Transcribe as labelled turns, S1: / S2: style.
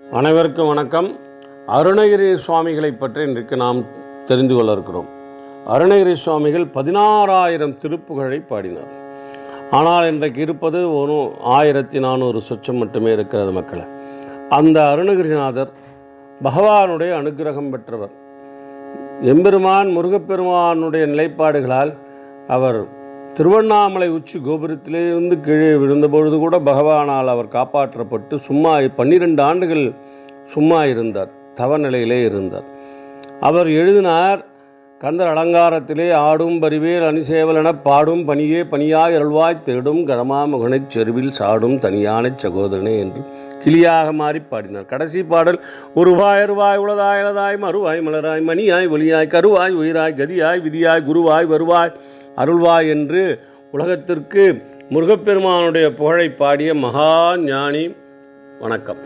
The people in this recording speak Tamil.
S1: அனைவருக்கும் வணக்கம். அருணகிரி சுவாமிகளை பற்றி இன்றைக்கு நாம் தெரிந்து கொள்ள இருக்கிறோம். அருணகிரி சுவாமிகள் 16,000 திருப்புகழை பாடினார். ஆனால் இன்றைக்கு இருப்பது 1400 சொச்சம் மட்டுமே இருக்கிறது மக்களை. அந்த அருணகிரிநாதர் பகவானுடைய அனுக்கிரகம் பெற்றவர். எம்பெருமான் முருகப்பெருமானுடைய நிலைப்பாடுகளால் அவர் திருவண்ணாமலை உச்சி கோபுரத்திலிருந்து கீழே விழுந்தபொழுது கூட பகவானால் அவர் காப்பாற்றப்பட்டு 12 ஆண்டுகள் சும்மா இருந்தார், தவநிலையிலே இருந்தார். அவர் எழுதினார், கந்தர் அலங்காரத்திலே ஆடும் பரிவேல் அணிசேவல் என பாடும் பணியே பணியாய் அருள்வாய் தேடும் கரமாமுகனைச் செருவில் சாடும் தனியானைச் சகோதரனே என்று கிளியாக மாறி பாடினார். கடைசி பாடல், உருவாய் அருவாய் உளதாய் இளதாய் மறுவாய் மலராய் மணியாய் ஒளியாய் கருவாய் உயிராய் கதியாய் விதியாய் குருவாய் வருவாய் அருள்வாய் என்று உலகத்திற்கு முருகப்பெருமானுடைய புகழை பாடிய மகா ஞானி. வணக்கம்.